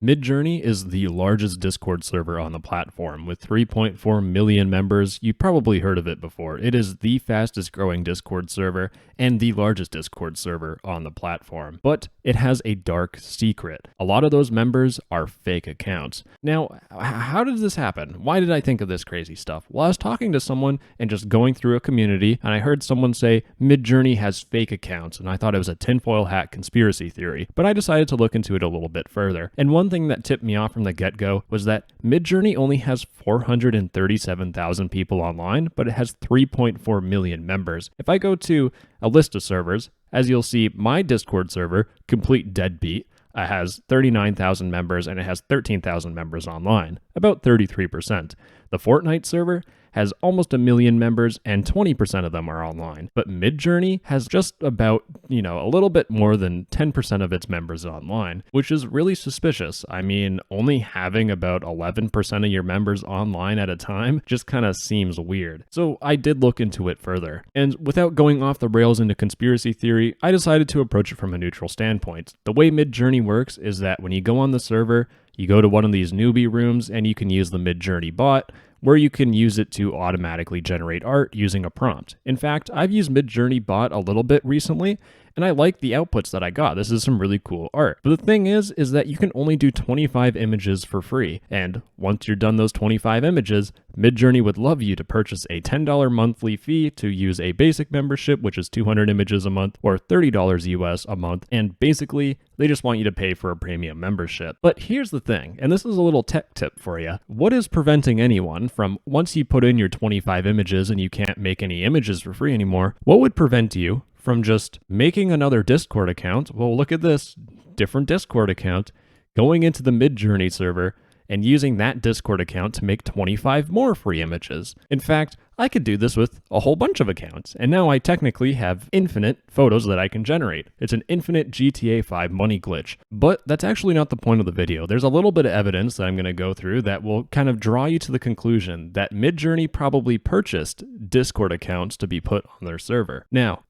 Midjourney is the largest Discord server on the platform with 3.4 million members. You probably heard of it before. It is the fastest growing Discord server and the largest Discord server on the platform. But it has a dark secret. A lot of those members are fake accounts. Now, how did this happen? Why did I think of this crazy stuff? Well, I was talking to someone and just going through a community, and I heard someone say Midjourney has fake accounts, and I thought it was a tinfoil hat conspiracy theory. But I decided to look into it a little bit further. And one thing that tipped me off from the get-go was that Midjourney only has 437,000 people online, but it has 3.4 million members. If I go to a list of servers, as you'll see, my Discord server, Complete Deadbeat, has 39,000 members and it has 13,000 members online, about 33%. The Fortnite server has almost 1 million members and 20% of them are online. But Midjourney has just about, a little bit more than 10% of its members online, which is really suspicious. I mean, only having about 11% of your members online at a time just kind of seems weird. So I did look into it further. And without going off the rails into conspiracy theory, I decided to approach it from a neutral standpoint. The way Midjourney works is that when you go on the server, you go to one of these newbie rooms and you can use the Midjourney bot, where you can use it to automatically generate art using a prompt. In fact, I've used Midjourney bot a little bit recently, and I like the outputs that I got. This is some really cool art. But the thing is that you can only do 25 images for free. And once you're done those 25 images, Midjourney would love you to purchase a $10 monthly fee to use a basic membership, which is 200 images a month, or $30 US a month. And basically, they just want you to pay for a premium membership. But here's the thing, and this is a little tech tip for you. What is preventing anyone from, once you put in your 25 images and you can't make any images for free anymore, what would prevent you from just making another Discord account? Well, look at this, different Discord account, going into the Midjourney server and using that Discord account to make 25 more free images. In fact, I could do this with a whole bunch of accounts, and now I technically have infinite photos that I can generate. It's an infinite GTA 5 money glitch. But that's actually not the point of the video. There's a little bit of evidence that I'm going to go through that will kind of draw you to the conclusion that Midjourney probably purchased Discord accounts to be put on their server. Now,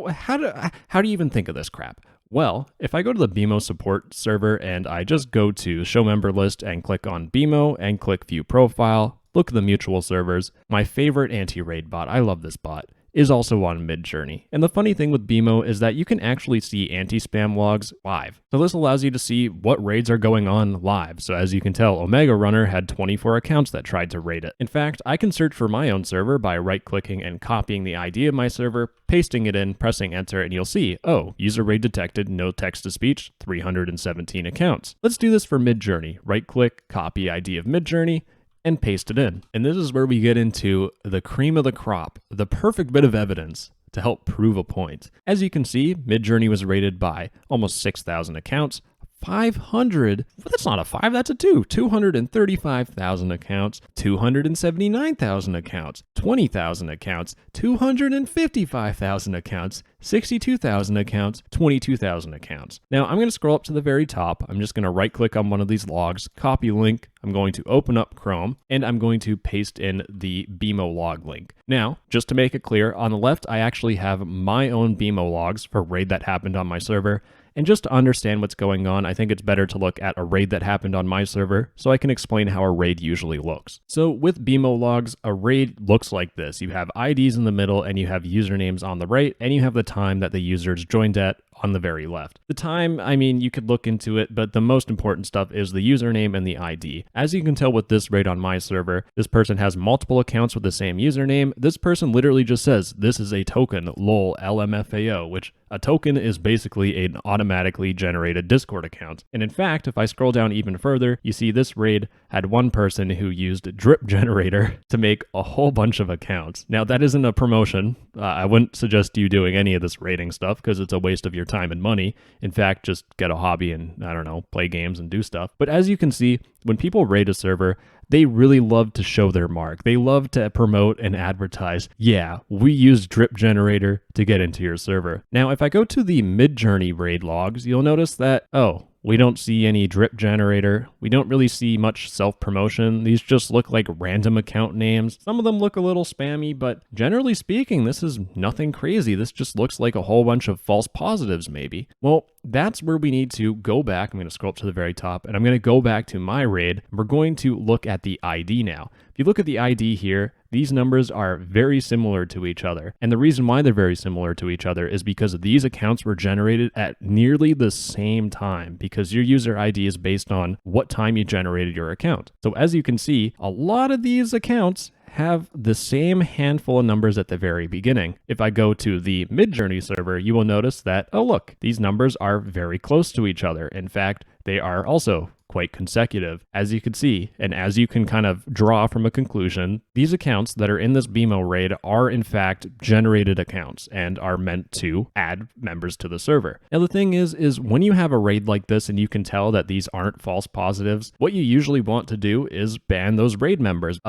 how do you even think of this crap? Well, if I go to the BMO support server and I just go to show member list and click on BMO and click view profile, look at the mutual servers, my favorite anti-raid bot, I love this bot, is also on Midjourney. And the funny thing with BMO is that you can actually see anti-spam logs live. So this allows you to see what raids are going on live. So as you can tell, Omega Runner had 24 accounts that tried to raid it. In fact, I can search for my own server by right-clicking and copying the ID of my server, pasting it in, pressing enter, and you'll see, oh, user raid detected, no text-to-speech, 317 accounts. Let's do this for Midjourney. Right-click, copy ID of Midjourney, and paste it in. And this is where we get into the cream of the crop, the perfect bit of evidence to help prove a point. As you can see, Midjourney was rated by almost 6,000 accounts, 500, well, that's not a 5, that's a 2, 235,000 accounts, 279,000 accounts, 20,000 accounts, 255,000 accounts, 62,000 accounts, 22,000 accounts. Now, I'm going to scroll up to the very top. I'm just going to right-click on one of these logs, copy link. I'm going to open up Chrome, and I'm going to paste in the BMO log link. Now, just to make it clear, on the left, I actually have my own BMO logs for raid that happened on my server. And just to understand what's going on, I think it's better to look at a raid that happened on my server so I can explain how a raid usually looks. So with BMO logs, a raid looks like this. You have IDs in the middle and you have usernames on the right, and you have the time that the users joined at on the very left. The time, I mean, you could look into it, but the most important stuff is the username and the ID. As you can tell with this raid on my server, this person has multiple accounts with the same username. This person literally just says, this is a token, lol, LMFAO, which a token is basically an automatically generated Discord account. And in fact, if I scroll down even further, you see this raid had one person who used Drip Generator to make a whole bunch of accounts. Now, that isn't a promotion. I wouldn't suggest you doing any of this raiding stuff because it's a waste of your time and money. In fact, just get a hobby and, I don't know, play games and do stuff. But as you can see, when people raid a server, they really love to show their mark. They love to promote and advertise, yeah, we use Drip Generator to get into your server. Now, if I go to the Midjourney raid logs, you'll notice that, oh, We don't see any drip generator. We don't really see much self-promotion. These just look like random account names. Some of them look a little spammy, but generally speaking, this is nothing crazy. This just looks like a whole bunch of false positives maybe. Well, that's where we need to go back. I'm going to scroll up to the very top, and I'm going to go back to my raid. We're going to look at the ID now. If you look at the ID here, these numbers are very similar to each other. And the reason why they're very similar to each other is because these accounts were generated at nearly the same time, because your user ID is based on what time you generated your account. So as you can see, a lot of these accounts have the same handful of numbers at the very beginning. If I go to the Midjourney server, you will notice that, oh look, these numbers are very close to each other. In fact, they are also quite consecutive, as you can see, and as you can kind of draw from a conclusion, these accounts that are in this BMO raid are in fact generated accounts and are meant to add members to the server. Now the thing is when you have a raid like this and you can tell that these aren't false positives, what you usually want to do is ban those raid members.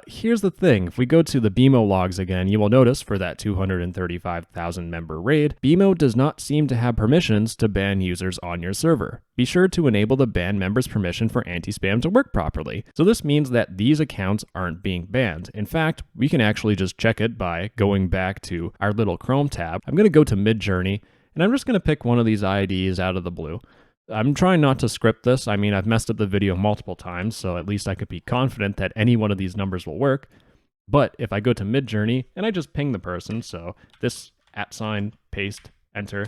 Here's the thing, if we go to the BMO logs again, you will notice for that 235,000 member raid, BMO does not seem to have permissions to ban users on your server. Be sure to enable the ban members permission for anti-spam to work properly. So this means that these accounts aren't being banned. In fact, we can actually just check it by going back to our little Chrome tab. I'm going to go to Midjourney, and I'm just going to pick one of these IDs out of the blue. I'm trying not to script this. I mean, I've messed up the video multiple times, so at least I could be confident that any one of these numbers will work. But if I go to Midjourney, and I just ping the person, so this @ paste, enter,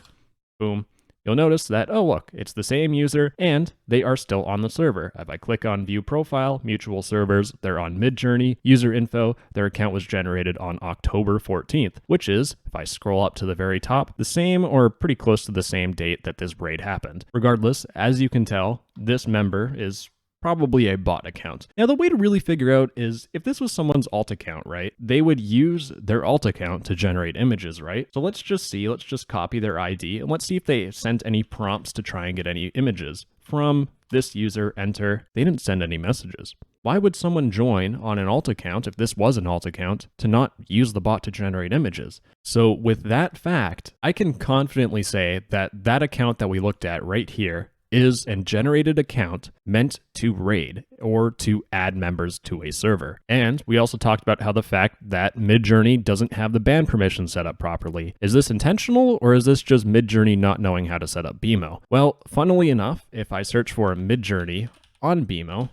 boom, you'll notice that, oh look, it's the same user and they are still on the server. If I click on view profile, mutual servers, they're on Midjourney, user info, their account was generated on October 14th, which is, if I scroll up to the very top, the same or pretty close to the same date that this raid happened. Regardless, as you can tell, this member is probably a bot account. Now, the way to really figure out is if this was someone's alt account, right? They would use their alt account to generate images, right? So let's just copy their ID and let's see if they sent any prompts to try and get any images. From this user, enter. They didn't send any messages. Why would someone join on an alt account, if this was an alt account, to not use the bot to generate images? So with that fact, I can confidently say that that account that we looked at right here is a generated account meant to raid or to add members to a server. And we also talked about how the fact that Midjourney doesn't have the ban permission set up properly. Is this intentional, or is this just Midjourney not knowing how to set up BMO? Well, funnily enough, if I search for Midjourney on BMO,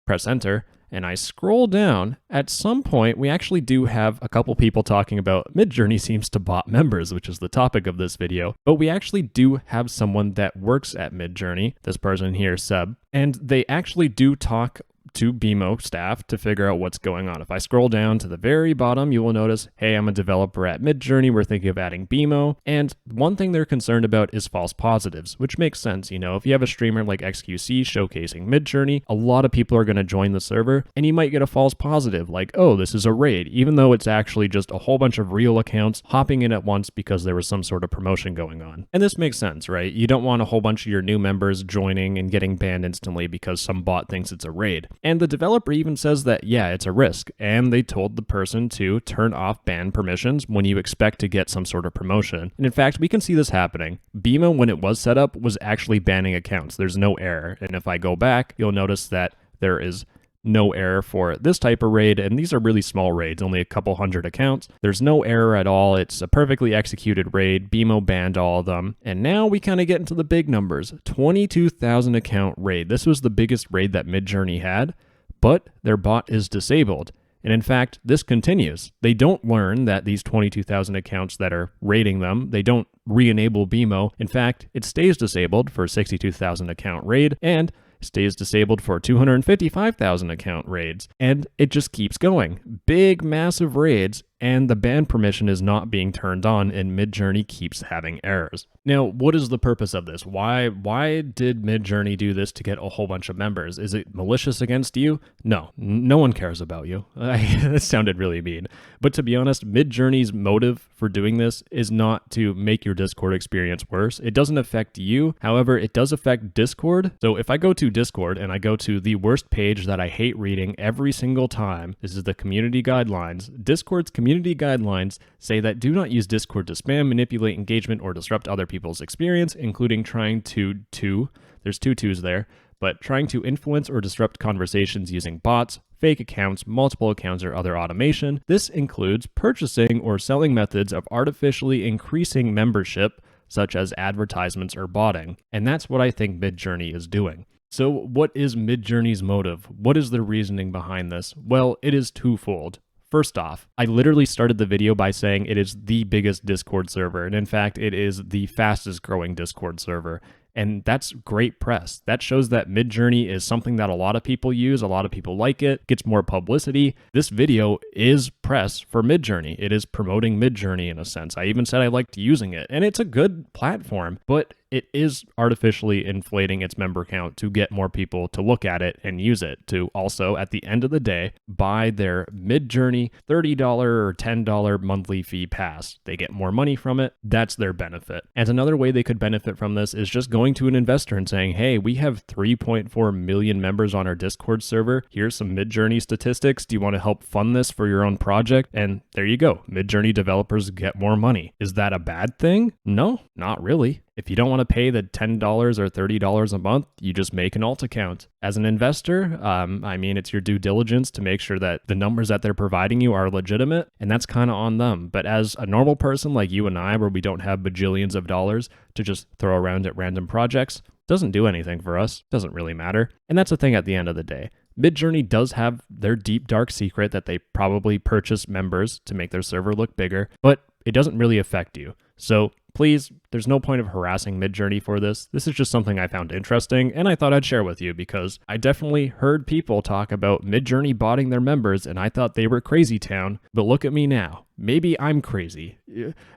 press enter, and I scroll down, at some point, we actually do have a couple people talking about Midjourney seems to bot members, which is the topic of this video. But we actually do have someone that works at Midjourney, this person here, Seb, and they actually do talk to BMO staff to figure out what's going on. If I scroll down to the very bottom, you will notice, hey, I'm a developer at Midjourney. We're thinking of adding BMO. And one thing they're concerned about is false positives, which makes sense. You know, if you have a streamer like XQC showcasing Midjourney, a lot of people are going to join the server and you might get a false positive like, oh, this is a raid, even though it's actually just a whole bunch of real accounts hopping in at once because there was some sort of promotion going on. And this makes sense, right? You don't want a whole bunch of your new members joining and getting banned instantly because some bot thinks it's a raid. And the developer even says that, yeah, it's a risk. And they told the person to turn off ban permissions when you expect to get some sort of promotion. And in fact, we can see this happening. BMO, when it was set up, was actually banning accounts. There's no error. And if I go back, you'll notice that there is no error for this type of raid, and these are really small raids, only a couple hundred accounts. There's no error at all. It's a perfectly executed raid. BMO banned all of them. And now we kind of get into the big numbers. 22,000 account raid. This was the biggest raid that Midjourney had, but their bot is disabled. And in fact, this continues. They don't learn that these 22,000 accounts that are raiding them, they don't re-enable BMO. In fact, it stays disabled for 62,000 account raid, and stays disabled for 255,000 account raids, and it just keeps going. Big, massive raids, and the ban permission is not being turned on, and Midjourney keeps having errors. Now, what is the purpose of this? Why did Midjourney do this to get a whole bunch of members? Is it malicious against you? No, no one cares about you. That sounded really mean. But to be honest, Midjourney's motive for doing this is not to make your Discord experience worse. It doesn't affect you. However, it does affect Discord. So if I go to Discord and I go to the worst page that I hate reading every single time, this is the community guidelines. Discord's community guidelines say that do not use Discord to spam, manipulate engagement, or disrupt other people's experience, including trying to There's two twos there. But trying to influence or disrupt conversations using bots, fake accounts, multiple accounts, or other automation. This includes purchasing or selling methods of artificially increasing membership, such as advertisements or botting. And that's what I think Midjourney is doing. So what is Midjourney's motive? What is the reasoning behind this? Well, it is twofold. First off, I literally started the video by saying it is the biggest Discord server, and in fact, it is the fastest growing Discord server. And that's great press. That shows that Midjourney is something that a lot of people use, a lot of people like it, gets more publicity. This video is press for Midjourney. It is promoting Midjourney in a sense. I even said I liked using it, and it's a good platform, but it is artificially inflating its member count to get more people to look at it and use it, to also, at the end of the day, buy their Midjourney $30 or $10 monthly fee pass. They get more money from it. That's their benefit. And another way they could benefit from this is just going to an investor and saying, hey, we have 3.4 million members on our Discord server. Here's some Midjourney statistics. Do you want to help fund this for your own project? And there you go. Midjourney developers get more money. Is that a bad thing? No, not really. If you don't want to pay the $10 or $30 a month, you just make an alt account. As an investor, it's your due diligence to make sure that the numbers that they're providing you are legitimate, and that's kind of on them. But as a normal person like you and I, where we don't have bajillions of dollars to just throw around at random projects, doesn't do anything for us. Doesn't really matter. And that's the thing at the end of the day. Midjourney does have their deep, dark secret that they probably purchase members to make their server look bigger, but it doesn't really affect you. So please, there's no point of harassing Midjourney for this. This is just something I found interesting, and I thought I'd share with you because I definitely heard people talk about Midjourney botting their members, and I thought they were crazy town. But look at me now. Maybe I'm crazy.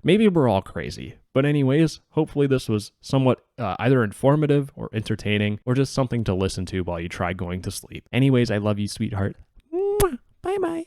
Maybe we're all crazy. But anyways, hopefully this was somewhat either informative or entertaining or just something to listen to while you try going to sleep. Anyways, I love you, sweetheart. Bye-bye.